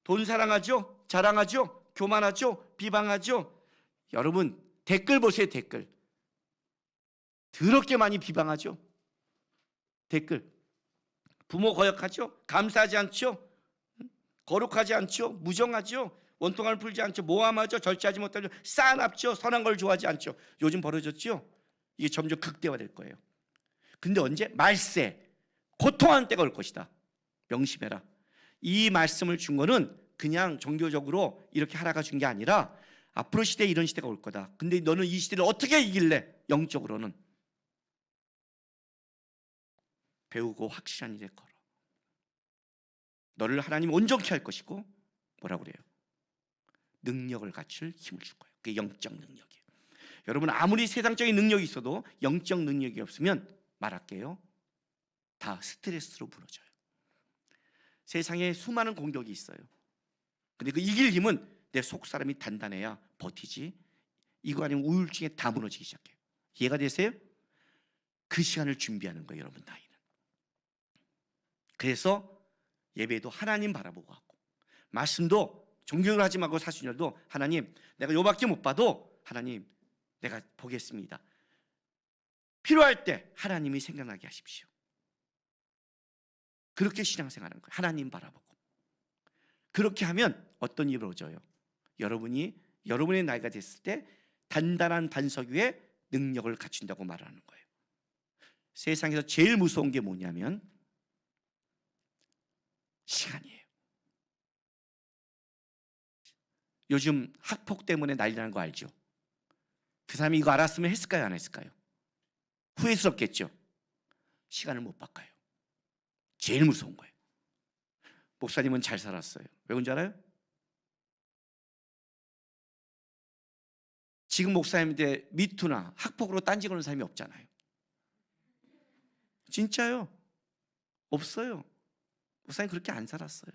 Speaker 3: 돈 사랑하죠? 자랑하죠? 교만하죠? 비방하죠? 여러분 댓글 보세요. 댓글 더럽게 많이 비방하죠? 댓글 부모 거역하죠? 감사하지 않죠? 거룩하지 않죠? 무정하죠? 원통함을 풀지 않죠? 모함하죠? 절제하지 못하죠? 싸납죠? 선한 걸 좋아하지 않죠? 요즘 벌어졌죠? 이게 점점 극대화될 거예요. 근데 언제? 말세. 고통하는 때가 올 것이다. 명심해라. 이 말씀을 준 거는 그냥 종교적으로 이렇게 하라가 준 게 아니라 앞으로 시대에 이런 시대가 올 거다. 근데 너는 이 시대를 어떻게 이길래? 영적으로는 배우고 확실한 일에 걸어. 너를 하나님 온전케 할 것이고 뭐라고 그래요? 능력을 갖출 힘을 줄 거예요. 그게 영적 능력이에요. 여러분 아무리 세상적인 능력이 있어도 영적 능력이 없으면 말할게요. 다 스트레스로 무너져요. 세상에 수많은 공격이 있어요. 근데 그 이길 힘은 내 속사람이 단단해야 버티지. 이거 아니면 우울증에 다 무너지기 시작해요. 이해가 되세요? 그 시간을 준비하는 거예요, 여러분 나이는. 그래서 예배도 하나님 바라보고 하고, 말씀도 존경을 하지 말고 사순절도 하나님 내가 요밖에 못 봐도 하나님 내가 보겠습니다. 필요할 때 하나님이 생각나게 하십시오. 그렇게 신앙생활하는 거예요. 하나님 바라보고. 그렇게 하면 어떤 일이 벌어져요? 여러분의 나이가 됐을 때 단단한 반석 위에 능력을 갖춘다고 말하는 거예요. 세상에서 제일 무서운 게 뭐냐면 시간이에요. 요즘 학폭 때문에 난리 나는 거 알죠? 그 사람이 이거 알았으면 했을까요? 안 했을까요? 후회스럽겠죠? 시간을 못 바꿔요. 제일 무서운 거예요. 목사님은 잘 살았어요. 왜 그런지 알아요? 지금 목사님인데 미투나 학폭으로 딴지 거는 사람이 없잖아요. 진짜요. 없어요. 목사님 그렇게 안 살았어요.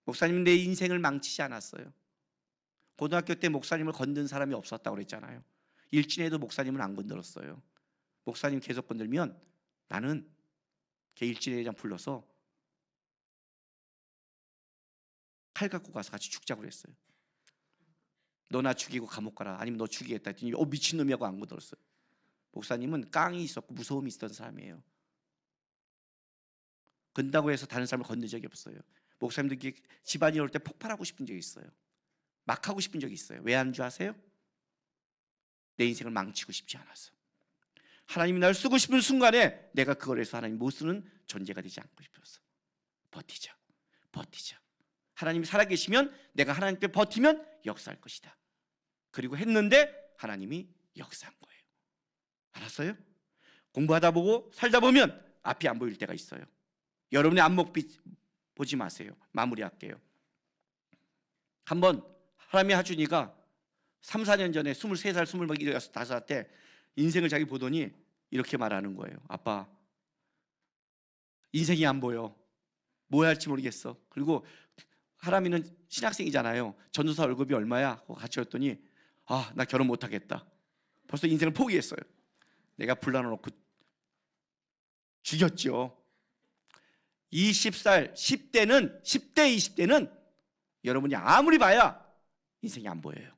Speaker 3: 목사님은 내 인생을 망치지 않았어요. 고등학교 때 목사님을 건든 사람이 없었다고 그랬잖아요. 일진에도 목사님은 안 건드렸어요. 목사님 계속 건들면 나는 걔 일진회장 불러서 칼 갖고 가서 같이 죽자고 그랬어요. 너 나 죽이고 감옥 가라. 아니면 너 죽이겠다 했더니 미친놈이라고 안 건드렸어요. 목사님은 깡이 있었고 무서움이 있었던 사람이에요. 건다고 해서 다른 사람을 건든 적이 없어요. 목사님도 집안이 올 때 폭발하고 싶은 적이 있어요. 막 하고 싶은 적이 있어요. 왜 하는 줄 아세요? 내 인생을 망치고 싶지 않아서. 하나님이 나를 쓰고 싶은 순간에 내가 그걸 해서 하나님 못 쓰는 존재가 되지 않고 싶어서. 버티자. 버티자. 하나님이 살아계시면 내가 하나님 앞에 버티면 역사할 것이다. 그리고 했는데 하나님이 역사한 거예요. 알았어요? 공부하다 보고 살다 보면 앞이 안 보일 때가 있어요. 여러분의 안목빛 보지 마세요. 마무리할게요. 한번 하람이 하준이가 3, 4년 전에 23살, 25살 때 인생을 자기 보더니 이렇게 말하는 거예요. 아빠, 인생이 안 보여. 뭐 해야 할지 모르겠어. 그리고 하람이는 신학생이잖아요. 전도사 월급이 얼마야? 하고 같이 했더니 나 결혼 못하겠다. 벌써 인생을 포기했어요. 내가 불러놓고 죽였죠. 20살, 10대, 20대는 여러분이 아무리 봐야 인생이 안 보여요.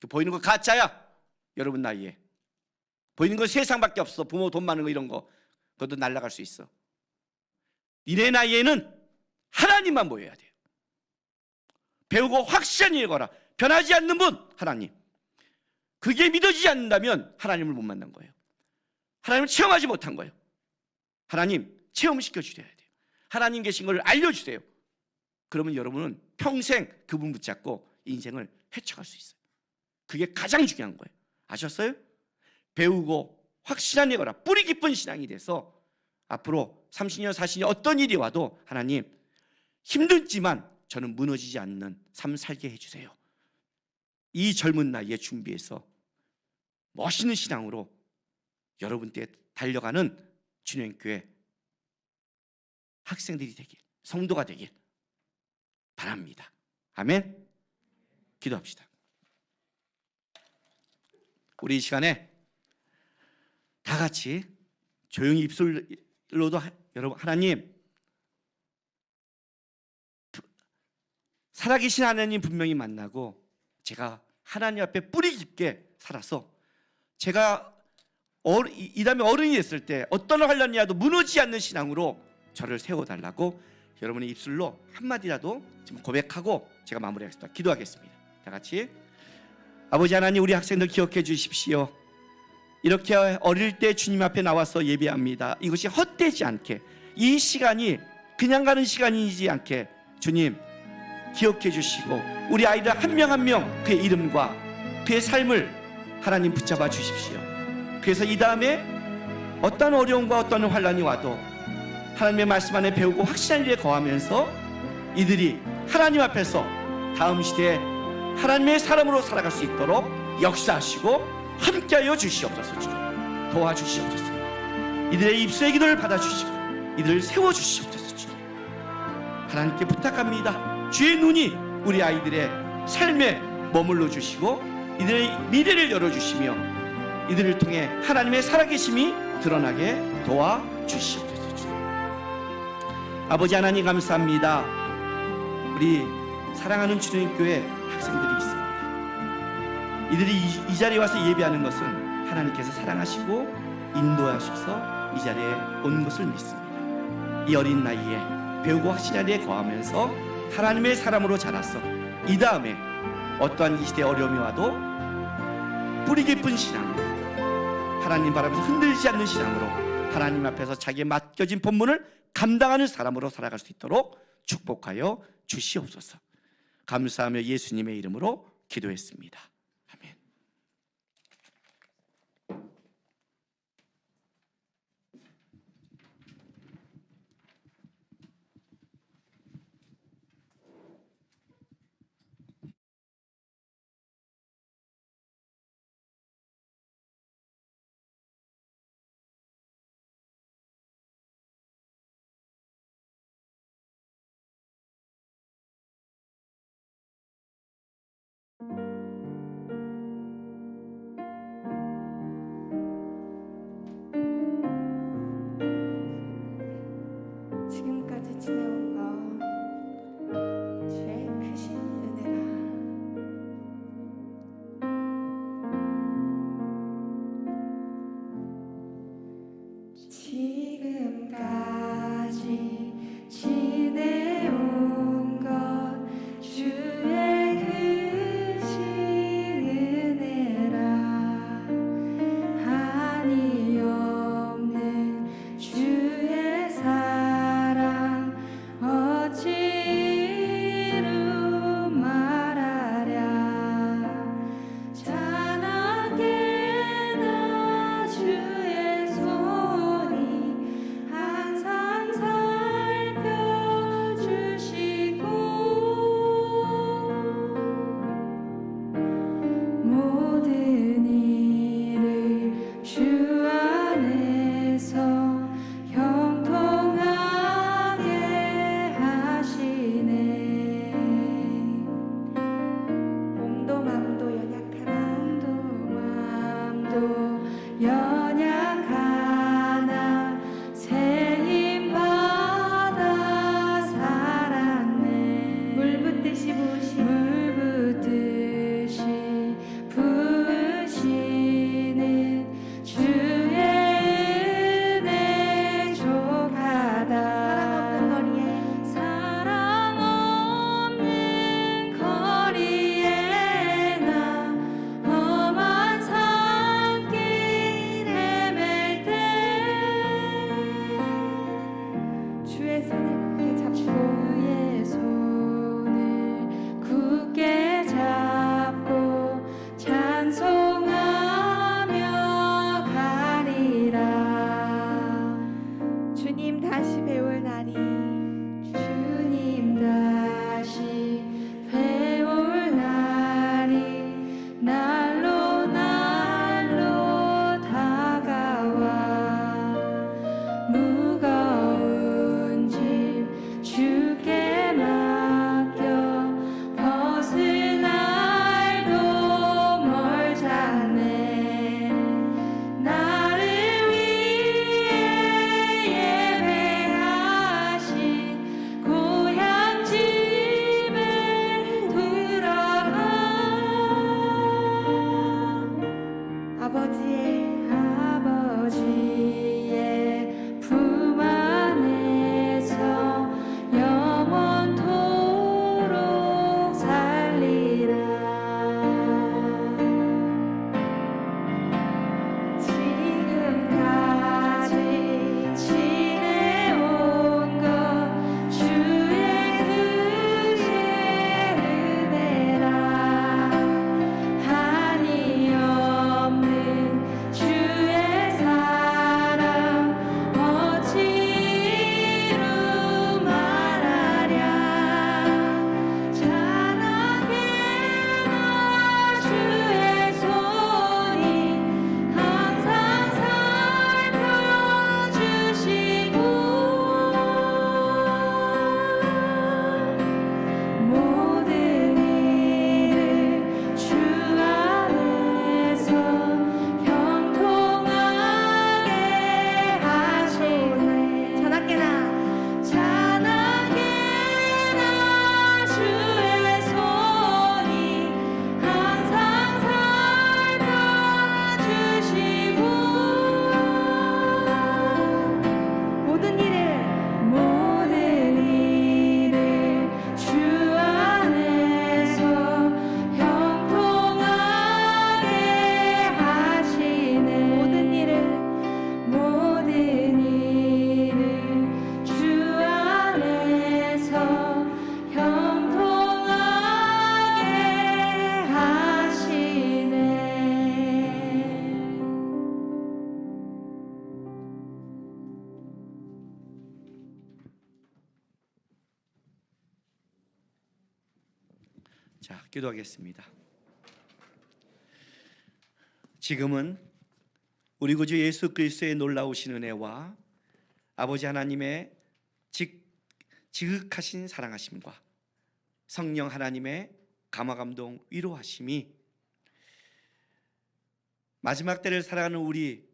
Speaker 3: 보이는 거 가짜야. 여러분 나이에 보이는 건 세상밖에 없어. 부모 돈 많은 거 이런 거 그것도 날아갈 수 있어. 니네 나이에는 하나님만 보여야 돼요. 배우고 확실한 일 거라. 변하지 않는 분 하나님. 그게 믿어지지 않는다면 하나님을 못 만난 거예요. 하나님을 체험하지 못한 거예요. 하나님 체험시켜 주셔야 돼요. 하나님 계신 걸 알려주세요. 그러면 여러분은 평생 그분 붙잡고 인생을 헤쳐갈 수 있어요. 그게 가장 중요한 거예요. 아셨어요? 배우고 확실한 일 거라. 뿌리 깊은 신앙이 돼서 앞으로 30년 40년 어떤 일이 와도 하나님 힘들지만 저는 무너지지 않는 삶 살게 해주세요. 이 젊은 나이에 준비해서 멋있는 신앙으로 여러분 때 달려가는 주님교회 학생들이 되길, 성도가 되길 바랍니다. 아멘. 기도합시다. 우리 이 시간에 다 같이 조용히 입술로도 여러분 하나님 살아계신 하나님 분명히 만나고 제가 하나님 앞에 뿌리 깊게 살아서 제가 이 다음에 어른이 됐을 때 어떤 걸 하려니 해도 무너지지 않는 신앙으로 저를 세워달라고 여러분의 입술로 한마디라도 지금 고백하고 제가 마무리하겠습니다. 기도하겠습니다. 다 같이. 아버지 하나님, 우리 학생들 기억해 주십시오. 이렇게 어릴 때 주님 앞에 나와서 예배합니다. 이것이 헛되지 않게, 이 시간이 그냥 가는 시간이지 않게 주님 기억해 주시고 우리 아이들 한 명 한 명 그의 이름과 그의 삶을 하나님 붙잡아 주십시오. 그래서 이 다음에 어떤 어려움과 어떤 환난이 와도 하나님의 말씀 안에 배우고 확신한 일에 거하면서 이들이 하나님 앞에서 다음 시대에 하나님의 사람으로 살아갈 수 있도록 역사하시고 함께하여 주시옵소서. 주님 도와주시옵소서. 이들의 입술의 기도를 받아주시고 이들을 세워주시옵소서. 주님 하나님께 부탁합니다. 주의 눈이 우리 아이들의 삶에 머물러 주시고 이들의 미래를 열어주시며 이들을 통해 하나님의 살아계심이 드러나게 도와주시옵소서. 주님 아버지 하나님 감사합니다. 우리 사랑하는 주님교회 학생들이 있습니다. 이들이 이 자리에 와서 예배하는 것은 하나님께서 사랑하시고 인도하셔서 이 자리에 온 것을 믿습니다. 이 어린 나이에 배우고 확신한 일에 거하면서 하나님의 사람으로 자라서 이 다음에 어떠한 이 시대의 어려움이 와도 뿌리 깊은 신앙으로 하나님 바라면서 흔들리지 않는 신앙으로 하나님 앞에서 자기의 맡겨진 본분을 감당하는 사람으로 살아갈 수 있도록 축복하여 주시옵소서. 감사하며 예수님의 이름으로 기도했습니다. 아멘.
Speaker 1: 지금까지 지내온 것 주의 크신 은혜라. 지금까지 지내온 것 주의 크신 은혜라. 한이 없는 주의 사랑 어찌로 말하랴. 찬하게 나 주의 손이 항상 살펴주시고 모든 일을 주 안에서 형통하게 하시네. 몸도 맘도 연약하나 새 힘 받아 살았네. 물 붓듯이 부으시는 주의 은혜 족하다. 사랑 없는 거리에 나 험한 산길 헤맬 때 주의 손을 굳게 잡고 찬송하며 가리라. 주님 다시 배울 날이 날로 다가와. 무거운 짐 주께 맡겨 벗을 날도 멀잖네. 나를 위해 예배하신 고향 집에 들어가. 아버지의 품 안에서 영원토록 살리라.
Speaker 3: 자, 기도하겠습니다. 지금은 우리 구주 예수 그리스도의 놀라우신 은혜와 아버지 하나님의 지극하신 사랑하심과 성령 하나님의 감화감동 위로하심이 마지막 때를 살아가는 우리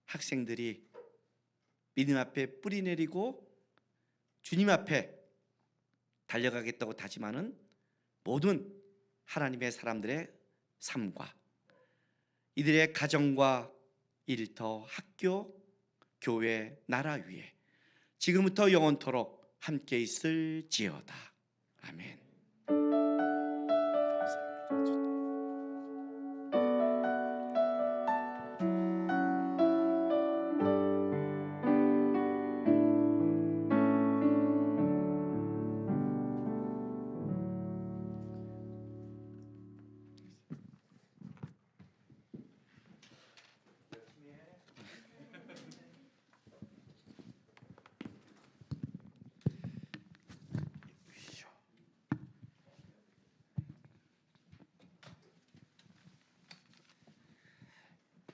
Speaker 3: 학생들이 믿음 앞에 뿌리 내리고 주님 앞에 달려가겠다고 다짐하는 모든 하나님의 사람들의 삶과 이들의 가정과 일터, 학교, 교회, 나라 위에 지금부터 영원토록 함께 있을지어다. 아멘.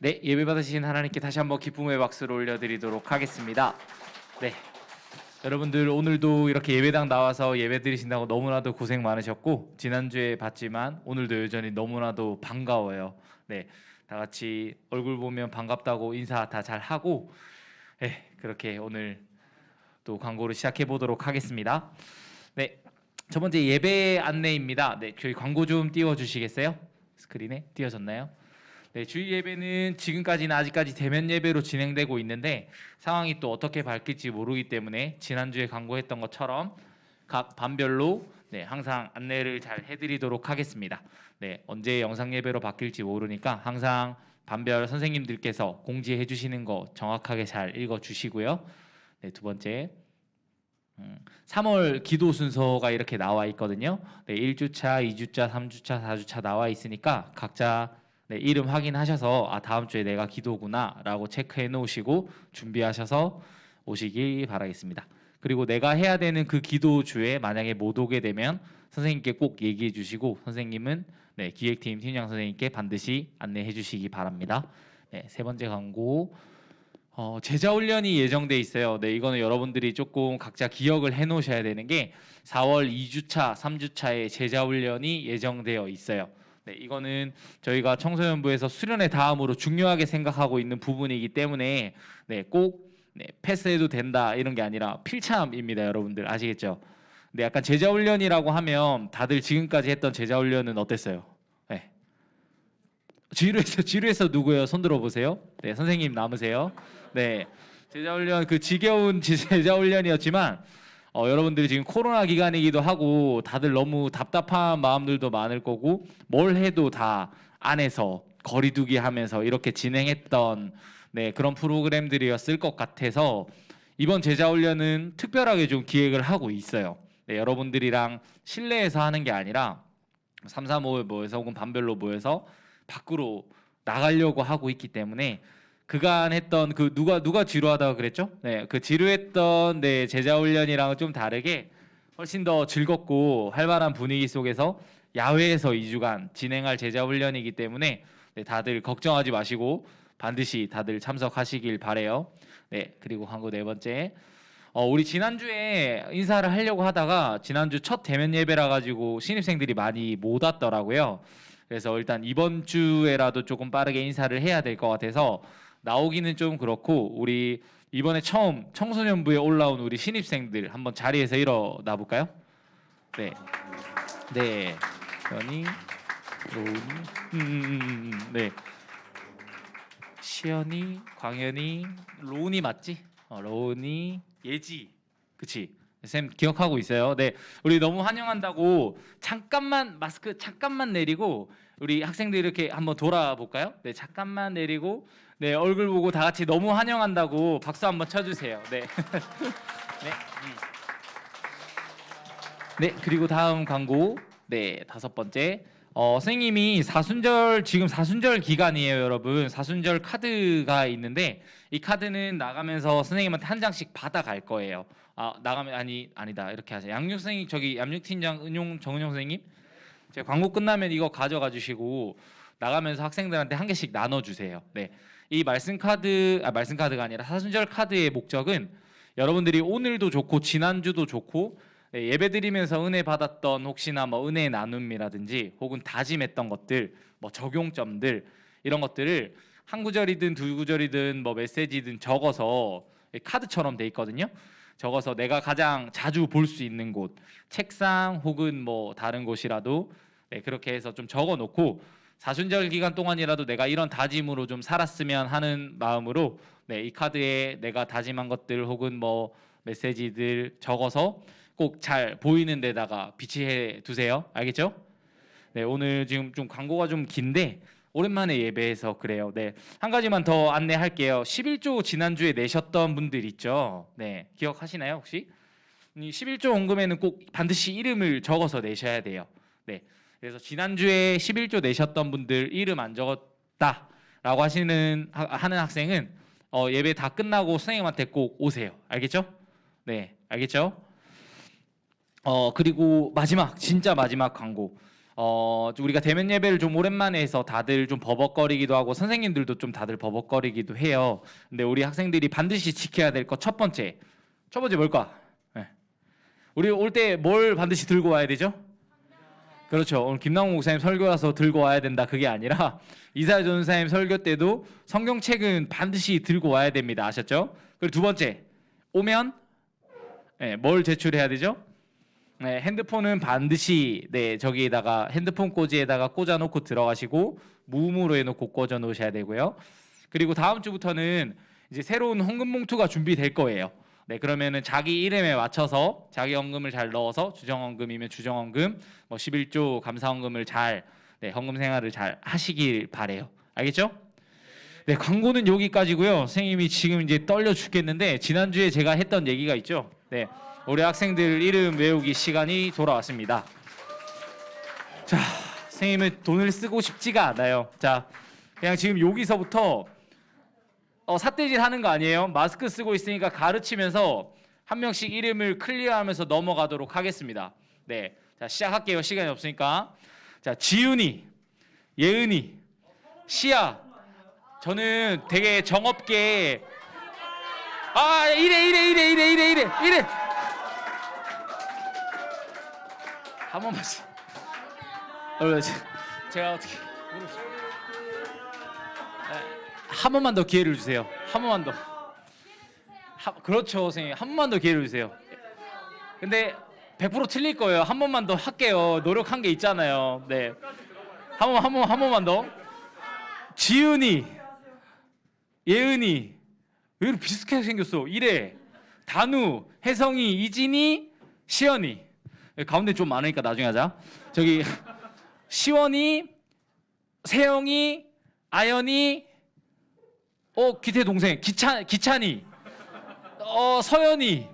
Speaker 4: 네, 예배 받으신 하나님께 다시 한번 기쁨의 박수를 올려드리도록 하겠습니다. 네, 여러분들 오늘도 이렇게 예배당 나와서 예배 드리신다고 너무나도 고생 많으셨고 지난주에 봤지만 오늘도 여전히 너무나도 반가워요. 네, 다 같이 얼굴 보면 반갑다고 인사 다 잘 하고 네, 그렇게 오늘 또 광고를 시작해 보도록 하겠습니다. 네, 첫 번째 예배 안내입니다. 네, 저희 광고 좀 띄워주시겠어요? 스크린에 띄워졌나요? 네, 주일 예배는 지금까지는 아직까지 대면 예배로 진행되고 있는데 상황이 또 어떻게 바뀔지 모르기 때문에 지난주에 광고했던 것처럼 각 반별로 네, 항상 안내를 잘 해드리도록 하겠습니다. 네, 언제 영상 예배로 바뀔지 모르니까 항상 반별 선생님들께서 공지해 주시는 거 정확하게 잘 읽어 주시고요. 네, 두 번째 3월 기도 순서가 이렇게 나와 있거든요. 네, 1주차, 2주차, 3주차, 4주차 나와 있으니까 각자 네, 이름 확인하셔서 다음 주에 내가 기도구나 라고 체크해 놓으시고 준비하셔서 오시기 바라겠습니다. 그리고 내가 해야 되는 그 기도주에 만약에 못 오게 되면 선생님께 꼭 얘기해 주시고 선생님은 네, 기획팀 팀장 선생님께 반드시 안내해 주시기 바랍니다. 네, 세 번째 광고 제자훈련이 예정돼 있어요. 네, 이거는 여러분들이 조금 각자 기억을 해 놓으셔야 되는 게 4월 2주차, 3주차에 제자훈련이 예정되어 있어요. 네, 이거는 저희가 청소년부에서 수련회 다음으로 중요하게 생각하고 있는 부분이기 때문에 네, 꼭 패스해도 된다 이런 게 아니라 필참입니다. 여러분들 아시겠죠? 근데 약간 제자훈련이라고 하면 다들 지금까지 했던 제자훈련은 어땠어요? 네. 지루해서 누구예요? 손 들어보세요. 네, 선생님 남으세요. 네, 제자훈련 그 지겨운 제자훈련이었지만 여러분들이 지금 코로나 기간이기도 하고 다들 너무 답답한 마음들도 많을 거고 뭘 해도 다 안에서 거리두기 하면서 이렇게 진행했던 네, 그런 프로그램들이었을 것 같아서 이번 제자훈련은 특별하게 좀 기획을 하고 있어요. 네, 여러분들이랑 실내에서 하는 게 아니라 3, 4, 5에 모여서 혹은 반별로 모여서 밖으로 나가려고 하고 있기 때문에 그간 했던 그 누가 지루하다고 그랬죠? 네, 그 지루했던 네, 제자훈련이랑은 좀 다르게 훨씬 더 즐겁고 활발한 분위기 속에서 야외에서 2주간 진행할 제자훈련이기 때문에 네, 다들 걱정하지 마시고 반드시 다들 참석하시길 바래요. 네, 그리고 광고 네 번째. 우리 지난주에 인사를 하려고 하다가 지난주 첫 대면 예배라 가지고 신입생들이 많이 못 왔더라고요. 그래서 일단 이번 주에라도 조금 빠르게 인사를 해야 될 것 같아서 나오기는 좀 그렇고 우리 이번에 처음 청소년부에 올라온 우리 신입생들 한번 자리에서 일어나 볼까요? 네, 네, 연이, 로운이, 네, 시연이, 광현이, 로운이 맞지? 로운이, 예지, 그치? 쌤 기억하고 있어요. 네, 우리 너무 환영한다고 잠깐만 마스크 잠깐만 내리고 우리 학생들 이렇게 한번 돌아볼까요? 네, 잠깐만 내리고 네, 얼굴 보고 다 같이 너무 환영한다고 박수 한번 쳐주세요. 네, 네, 네, 그리고 다음 광고 네, 다섯 번째. 선생님이 지금 사순절 기간이에요, 여러분. 사순절 카드가 있는데 이 카드는 나가면서 선생님한테 한 장씩 받아갈 거예요. 나가면 아니다 이렇게 하세요. 양육 선생님 저기 양육 팀장 정은용 선생님 제 광고 끝나면 이거 가져가 주시고 나가면서 학생들한테 한 개씩 나눠 주세요. 네. 이 말씀 카드가 아니라 사순절 카드의 목적은 여러분들이 오늘도 좋고 지난주도 좋고 네, 예배 드리면서 은혜 받았던 혹시나 뭐 은혜의 나눔이라든지 혹은 다짐했던 것들, 뭐 적용점들 이런 것들을 한 구절이든 두 구절이든 뭐 메시지든 적어서 카드처럼 돼 있거든요. 적어서 내가 가장 자주 볼 수 있는 곳, 책상 혹은 뭐 다른 곳이라도 네, 그렇게 해서 좀 적어 놓고 사순절 기간 동안이라도 내가 이런 다짐으로 좀 살았으면 하는 마음으로 네, 이 카드에 내가 다짐한 것들 혹은 뭐 메시지들 적어서 꼭 잘 보이는 데다가 비치해 두세요. 알겠죠? 네, 오늘 지금 좀 광고가 좀 긴데 오랜만에 예배해서 그래요. 네, 한 가지만 더 안내할게요. 11조 지난주에 내셨던 분들 있죠? 네, 기억하시나요 혹시? 이 11조 헌금에는 꼭 반드시 이름을 적어서 내셔야 돼요. 네, 그래서 지난주에 11조 내셨던 분들 이름 안 적었다라고 하는 학생은 예배 다 끝나고 선생님한테 꼭 오세요. 알겠죠? 네, 알겠죠? 그리고 진짜 마지막 광고. 우리가 대면 예배를 좀 오랜만에 해서 다들 좀 버벅거리기도 하고 선생님들도 좀 다들 버벅거리기도 해요. 근데 우리 학생들이 반드시 지켜야 될 것 첫 번째 뭘까? 네. 우리 올 때 뭘 반드시 들고 와야 되죠? 그렇죠. 오늘 김남국 목사님 설교라서 들고 와야 된다 그게 아니라 이사야 전사님 설교 때도 성경책은 반드시 들고 와야 됩니다. 아셨죠? 그리고 두 번째 오면 네, 뭘 제출해야 되죠? 네, 핸드폰은 반드시 저기에다가 핸드폰 꽂이에다가 꽂아놓고 들어가시고 무음으로 해놓고 꽂아놓으셔야 되고요. 그리고 다음 주부터는 이제 새로운 헌금 봉투가 준비될 거예요. 네, 그러면은 자기 이름에 맞춰서 자기 헌금을 잘 넣어서 주정헌금이면 주정헌금, 뭐 11조 감사헌금을 잘 헌금 생활을 잘 하시길 바래요. 알겠죠? 네, 광고는 여기까지고요. 선생님이 지금 이제 떨려 죽겠는데 지난주에 제가 했던 얘기가 있죠. 네. 우리 학생들 이름 외우기 시간이 돌아왔습니다. 자, 선생님은 돈을 쓰고 싶지가 않아요. 자, 그냥 지금 여기서부터 삿대질 하는 거 아니에요? 마스크 쓰고 있으니까 가르치면서 한 명씩 이름을 클리어하면서 넘어가도록 하겠습니다. 네, 자 시작할게요. 시간이 없으니까. 자, 지윤이, 예은이, 시아. 저는 되게 정없게 이래. 한 번만씩. 제가 어떻게 한 번만 더 기회를 주세요. 한 번만 더. 그렇죠, 선생님. 한 번만 더 기회를 주세요. 근데 100% 틀릴 거예요. 한 번만 더 할게요. 노력한 게 있잖아요. 네. 한 번만 더. 지은이, 예은이. 왜 이렇게 비슷하게 생겼어? 이래. 단우, 혜성이, 이진이, 시연이. 가운데 좀 많으니까 나중에 하자. 저기 시원이, 세영이, 아연이, 기태 동생, 기찬이, 서연이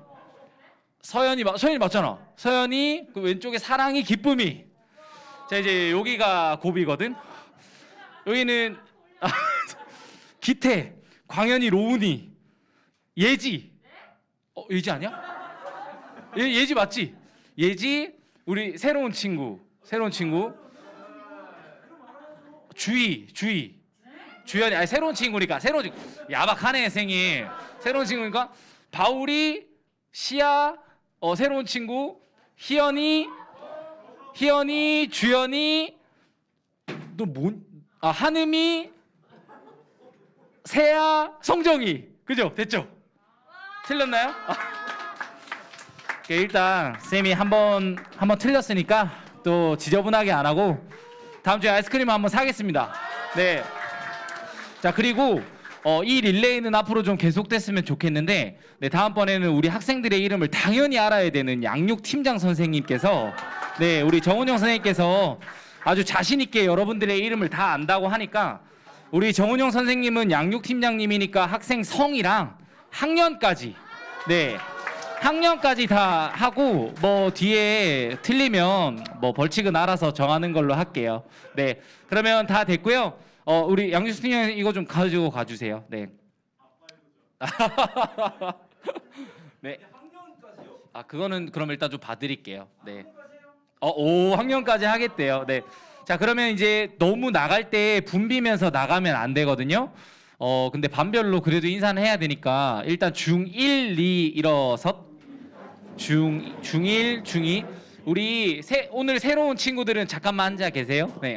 Speaker 4: 맞잖아. 서연이, 그 왼쪽에 사랑이, 기쁨이. 자, 이제 여기가 고비거든. 여기는 기태, 광현이, 로운이, 예지. 예지 아니야? 예지 맞지? 예지, 우리 새로운 친구. 주연이, 아니 새로운 친구니까 야박하네 선생님. 새로운 친구니까 바울이, 시아, 새로운 친구, 희연이, 주연이, 한음이, 세아, 성정이. 그죠? 됐죠? 틀렸나요? 일단 쌤이 한번 틀렸으니까 또 지저분하게 안 하고 다음 주에 아이스크림 한번 사겠습니다. 네. 자, 그리고 이 릴레이는 앞으로 좀 계속됐으면 좋겠는데 다음번에는 우리 학생들의 이름을 당연히 알아야 되는 양육 팀장 선생님께서 우리 정은영 선생님께서 아주 자신 있게 여러분들의 이름을 다 안다고 하니까 우리 정은영 선생님은 양육 팀장님이니까 학생 성이랑 학년까지 학년까지 다 하고 뭐 뒤에 틀리면 뭐 벌칙은 알아서 정하는 걸로 할게요. 네, 그러면 다 됐고요. 우리 양주수 팀장님 이거 좀 가지고 가주세요. 네. 네. 그거는 그럼 일단 좀 봐드릴게요. 네. 5학년까지 하겠대요. 네. 자, 그러면 이제 너무 나갈 때 붐비면서 나가면 안 되거든요. 근데 반별로 그래도 인사는 해야 되니까 일단 중1, 2 일어섰. 중1, 중2. 우리 오늘 새로운 친구들은 잠깐만 앉아 계세요. 네.